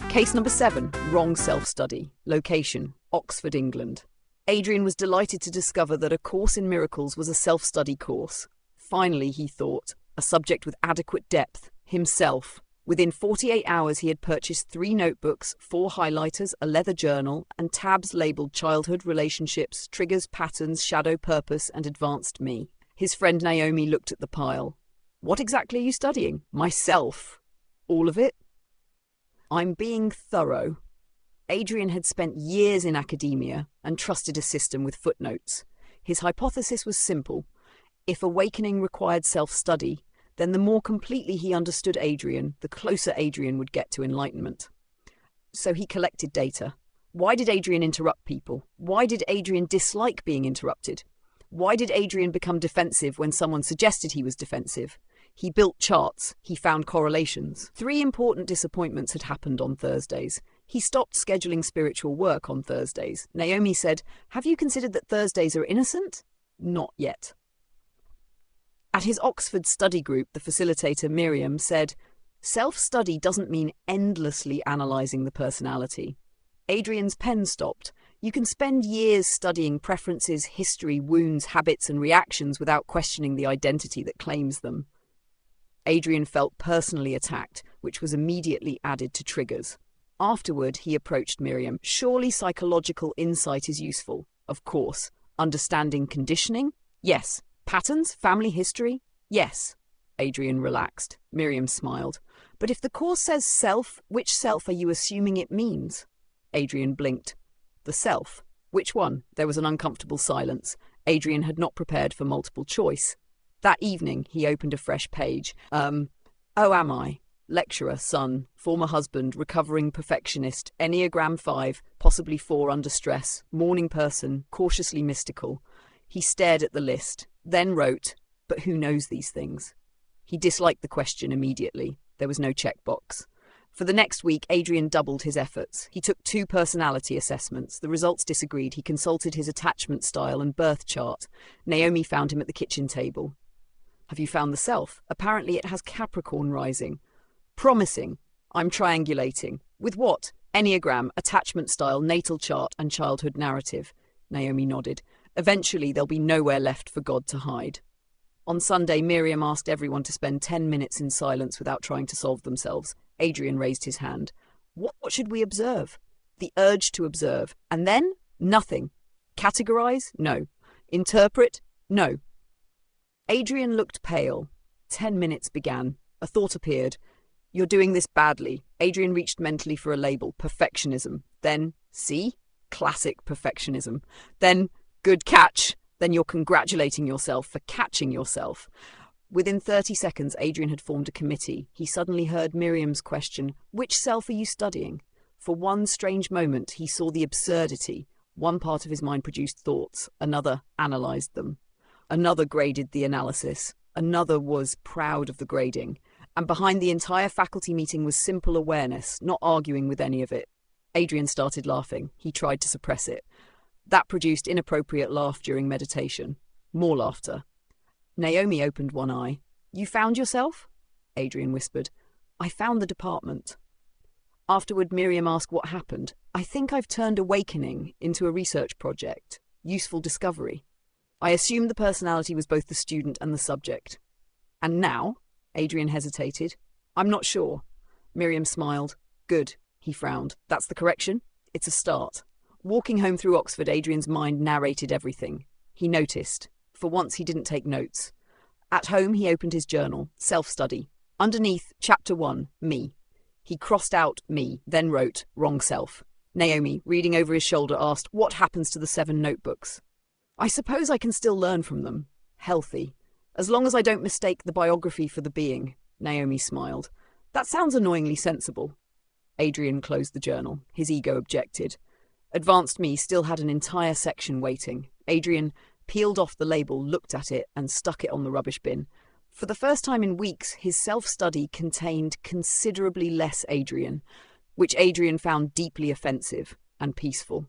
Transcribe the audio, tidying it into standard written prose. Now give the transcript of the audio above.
Case number 7, wrong self-study. Location, Oxford, England. Adrian was delighted to discover that A Course in Miracles was a self-study course. Finally, he thought, a subject with adequate depth, himself. Within 48 hours, he had purchased 3 notebooks, 4 highlighters, a leather journal, and tabs labelled Childhood, Relationships, Triggers, Patterns, Shadow, Purpose, and Advanced Me. His friend Naomi looked at the pile. What exactly are you studying? Myself. All of it? I'm being thorough. Adrian had spent years in academia and trusted a system with footnotes. His hypothesis was simple. If awakening required self-study, then the more completely he understood Adrian, the closer Adrian would get to enlightenment. So he collected data. Why did Adrian interrupt people? Why did Adrian dislike being interrupted? Why did Adrian become defensive when someone suggested he was defensive? He built charts. He found correlations. 3 important disappointments had happened on Thursdays. He stopped scheduling spiritual work on Thursdays. Naomi said, "Have you considered that Thursdays are innocent?" Not yet. At his Oxford study group, the facilitator Miriam said, "Self-study doesn't mean endlessly analysing the personality." Adrian's pen stopped. You can spend years studying preferences, history, wounds, habits, and reactions without questioning the identity that claims them. Adrian felt personally attacked, which was immediately added to triggers. Afterward, he approached Miriam. Surely psychological insight is useful. Of course. Understanding conditioning? Yes. Patterns? Family history? Yes. Adrian relaxed. Miriam smiled. But if the course says self, which self are you assuming it means? Adrian blinked. The self. Which one? There was an uncomfortable silence. Adrian had not prepared for multiple choice. That evening, he opened a fresh page. Oh, am I? Lecturer, son, former husband, recovering perfectionist, Enneagram 5, possibly 4 under stress, morning person, cautiously mystical. He stared at the list, then wrote, but who knows these things? He disliked the question immediately. There was no checkbox. For the next week, Adrian doubled his efforts. He took 2 personality assessments. The results disagreed. He consulted his attachment style and birth chart. Naomi found him at the kitchen table. Have you found the self? Apparently it has Capricorn rising. Promising. I'm triangulating. With what? Enneagram, attachment style, natal chart, and childhood narrative. Naomi nodded. Eventually there'll be nowhere left for God to hide. On Sunday, Miriam asked everyone to spend 10 minutes in silence without trying to solve themselves. Adrian raised his hand. What should we observe? The urge to observe. And then? Nothing. Categorize? No. Interpret? No. Adrian looked pale. 10 minutes began. A thought appeared. You're doing this badly. Adrian reached mentally for a label. Perfectionism. Then, see? Classic perfectionism. Then, good catch. Then you're congratulating yourself for catching yourself. Within 30 seconds, Adrian had formed a committee. He suddenly heard Miriam's question, which self are you studying? For one strange moment, he saw the absurdity. One part of his mind produced thoughts. Another analysed them. Another graded the analysis. Another was proud of the grading. And behind the entire faculty meeting was simple awareness, not arguing with any of it. Adrian started laughing. He tried to suppress it. That produced inappropriate laugh during meditation. More laughter. Naomi opened one eye. You found yourself? Adrian whispered. I found the department. Afterward, Miriam asked what happened. I think I've turned awakening into a research project. Useful discovery. I assumed the personality was both the student and the subject. And now? Adrian hesitated. I'm not sure. Miriam smiled. Good. He frowned. That's the correction? It's a start. Walking home through Oxford, Adrian's mind narrated everything. He noticed. For once, he didn't take notes. At home, he opened his journal. Self-study. Underneath, Chapter 1, Me. He crossed out me, then wrote, wrong self. Naomi, reading over his shoulder, asked, what happens to the 7 notebooks? I suppose I can still learn from them. Healthy. As long as I don't mistake the biography for the being. Naomi smiled. That sounds annoyingly sensible. Adrian closed the journal. His ego objected. Advanced Me still had an entire section waiting. Adrian peeled off the label, looked at it, and stuck it on the rubbish bin. For the first time in weeks, his self-study contained considerably less Adrian, which Adrian found deeply offensive and peaceful.